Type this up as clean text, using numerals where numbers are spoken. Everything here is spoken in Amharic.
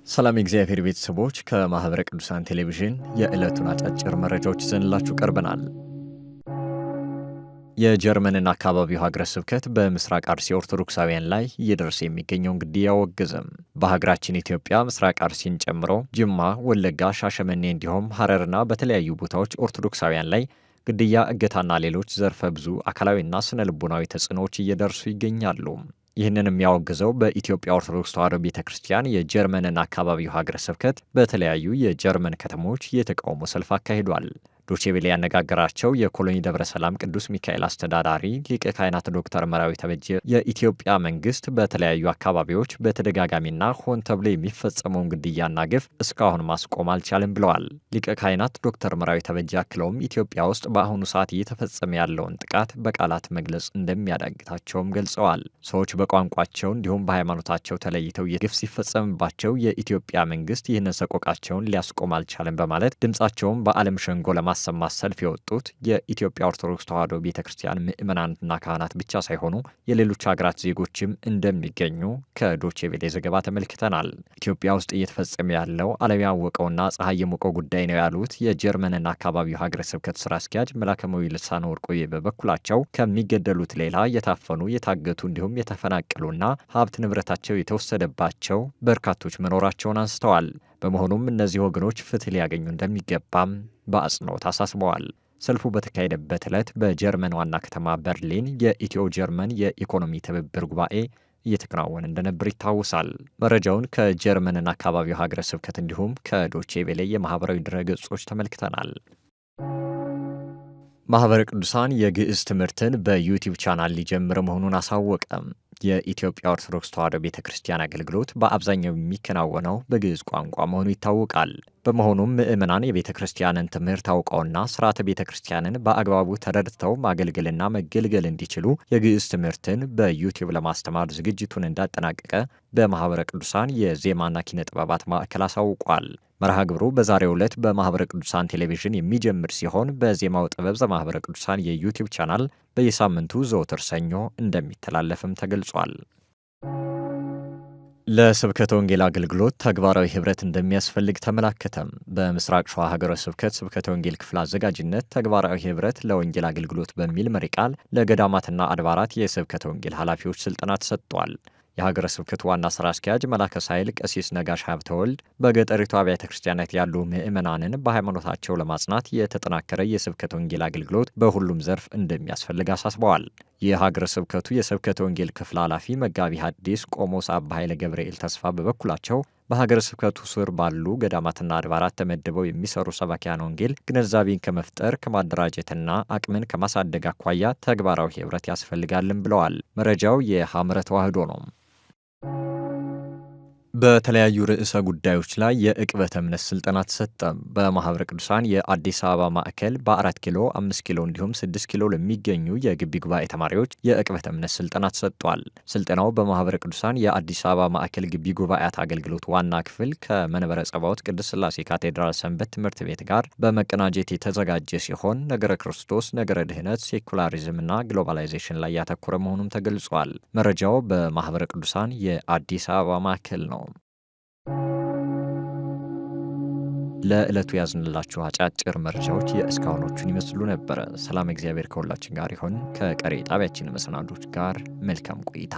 ሰላም የእግዚአብሔር ቤተሰቦች ከማህበረ ቅዱሳን ቴሌቪዥን የዕለቱን አጫጭር መረጃዎች ይዘንላችሁ ቀርበናል። የጀርመንና አካባቢው ሀገረ ስብከት በምስራቅ አርሲ ኦርቶዶክሳውያን ላይ እየደረሰ የሚገኘውን ግድያ አወገዘም። በሀገራችን ኢትዮጵያ ምስራቅ አርሲን ጨምሮ ጅማ፣ ወለጋ፣ ሻሸመኔ እንዲሁም ሐረርና በተለያዩ ቦታዎች ኦርቶዶክሳውያን ላይ ግድያ፣ እገታና ሌሎች ዘርፈ ብዙ አካላዊና ስነ ልቦናዊ ተጽዕኖዎች እየደርሱ ይገኛሉ። ይህንን የሚያወግዘው በኢትዮጵያ ኦርቶዶክስ ተዋሕዶ ቤተ ክርስቲያን የጀርመንና አካባቢው ሀገረ ስብከት በተለያዩ የጀርመን ከተሞች የተቃውሞ ሰልፍ አካሂዷል። ዶቼቬሌ ያነጋገራቸው የኮሎኒ ደብረ ሰላም ቅዱስ ሚካኤል አስተዳዳሪ ሊቀ ካህናት ዶክተር መራዊ ተበጀ የኢትዮጵያ መንግስት በተለያዩ አካባቢዎች በተደጋጋሚና ሆን ተብሎ የሚፈጸመውን ግድያና ግፍ እስካሁን ማስቆም አልቻለም ብለዋል። ሊቀ ካህናት ዶክተር መራዊ ተበጀ አክለውም ኢትዮጵያ ውስጥ በአሁኑ ሰዓት እየተፈጸመ ያለውን ጥቃት በቃላት መግለጽ እንደሚያዳግታቸውም ገልጸዋል። ሰዎች በቋንቋቸው እንዲሁም በሃይማኖታቸው ተለይተው ግፍ ሲፈጸምባቸው የኢትዮጵያ መንግስት ይህንን ሰቆቃቸውን ሊያስቆም አልቻለም በማለት ድምጻቸውን በዓለም ሸንጎ ለማሰማት ሰልፍ የወጡት የኢትዮጵያ ኦርቶዶክስ ተዋሕዶ ቤተ ክርስቲያን ምዕመናንና ካህናት ብቻ ሳይሆኑ የሌሎች ሀገራት ዜጎችም እንደሚገኙ ከዶቼቬሌ ዘገባ ተመልክተናል። ኢትዮጵያ ውስጥ እየተፈጸመ ያለው ዓለም ያወቀውና ፀሐይ የሞቀው ጉዳይ ነው ያሉት የጀርመንና አካባቢው ሀገረ ስብከት ስራ አስኪያጅ መላከማዊ ልሳነ ወርቆዬ በበኩላቸው ከሚገደሉት ሌላ የታፈኑ፣ የታገቱ እንዲሁም የተፈናቀሉና ሀብት ንብረታቸው የተወሰደባቸው በርካቶች መኖራቸውን አንስተዋል። በመሆኑም እነዚህ ወገኖች ፍትህ ሊያገኙ እንደሚገባም በአጽንኦት አሳስበዋል። ሰልፉ በተካሄደበት ዕለት በጀርመን ዋና ከተማ በርሊን የኢትዮ ጀርመን የኢኮኖሚ ትብብር ጉባኤ እየተከናወነ እንደነበር ይታወሳል። መረጃውን ከጀርመንና አካባቢው ሀገረ ስብከት እንዲሁም ከዶቼቬሌ የማህበራዊ ድረገጾች ተመልክተናል። ማህበረ ቅዱሳን የግዕዝ ትምህርትን በዩቲዩብ ቻናል ሊጀምር መሆኑን አሳወቀም። የኢትዮጵያ ኦርቶዶክስ ተዋሕዶ ቤተ ክርስቲያን አገልግሎት በአብዛኛው የሚከናወነው በግዕዝ ቋንቋ መሆኑ ይታወቃል። በመሆኑም ምዕመናን የቤተ ክርስቲያንን ትምህርት አውቀውና ስርዓተ ቤተ ክርስቲያንን በአግባቡ ተረድተው ማገልገልና መገልገል እንዲችሉ የግዕዝ ትምህርትን በዩቲዩብ ለማስተማር ዝግጅቱን እንዳጠናቀቀ በማህበረ ቅዱሳን የዜማና ኪነ ጥበባት ማዕከል አሳውቋል። መርሃ ግብሩ በዛሬው ዕለት በማህበረ ቅዱሳን ቴሌቪዥን የሚጀምር ሲሆን በዜማው ጥበብ ዘማህበረ ቅዱሳን የዩቲዩብ ቻናል በየሳምንቱ ዘወትር ሰኞ እንደሚተላለፍም ተገልጿል። ለስብከተ ወንጌል አገልግሎት ተግባራዊ ህብረት እንደሚያስፈልግ ተመላከተም። በምስራቅ ሸዋ ሀገረ ስብከት ስብከተ ወንጌል ክፍል አዘጋጅነት ተግባራዊ ህብረት ለወንጌል አገልግሎት በሚል መሪ ቃል ለገዳማትና አድባራት የስብከተ ወንጌል ኃላፊዎች ስልጠና ተሰጥቷል። የሀገረ ስብከቱ ዋና ስራ አስኪያጅ መላከ ሳይል ቀሲስ ነጋሽ ሀብተወልድ በገጠሪቱ አብያተ ክርስቲያናት ያሉ ምዕመናንን በሃይማኖታቸው ለማጽናት የተጠናከረ የስብከተ ወንጌል አገልግሎት በሁሉም ዘርፍ እንደሚያስፈልግ አሳስበዋል። የሀገረ ስብከቱ የስብከተ ወንጌል ክፍል ኃላፊ መጋቢ ሐዲስ ቆሞስ አባ ኃይለ ገብርኤል ተስፋ በበኩላቸው በሀገረ ስብከቱ ስር ባሉ ገዳማትና አድባራት ተመድበው የሚሰሩ ሰባኪያን ወንጌል ግንዛቤን ከመፍጠር ከማደራጀትና አቅምን ከማሳደግ አኳያ ተግባራዊ ህብረት ያስፈልጋልን ብለዋል። መረጃው የሐመረ ተዋሕዶ ነው። በተለያዩ ርዕሰ ጉዳዮች ላይ የዕቅበተ እምነት ስልጠና ተሰጠ። በማህበረ ቅዱሳን የአዲስ አበባ ማዕከል በ4 ኪሎ፣ 5 ኪሎ እንዲሁም 6 ኪሎ ለሚገኙ የግቢ ጉባኤ ተማሪዎች የዕቅበተ እምነት ስልጠና ተሰጥቷል። ስልጠናው በማህበረ ቅዱሳን የአዲስ አበባ ማዕከል ግቢ ጉባኤያት አገልግሎት ዋና ክፍል ከመንበረ ጸባዖት ቅድስት ሥላሴ ካቴድራል ሰንበት ትምህርት ቤት ጋር በመቀናጀት የተዘጋጀ ሲሆን ነገረ ክርስቶስ፣ ነገረ ድህነት፣ ሴኩላሪዝምና ግሎባላይዜሽን ላይ ያተኮረ መሆኑም ተገልጿል። መረጃው በማህበረ ቅዱሳን የአዲስ አበባ ማዕከል ነው። ለዕለቱ ያዝንላችሁ አጫጭር መረጃዎች የእስካሁኖቹን ይመስሉ ነበረ። ሰላም እግዚአብሔር ከሁላችን ጋር ይሆን። ከቀሪ ጣቢያችን መሰናዶች ጋር መልካም ቆይታ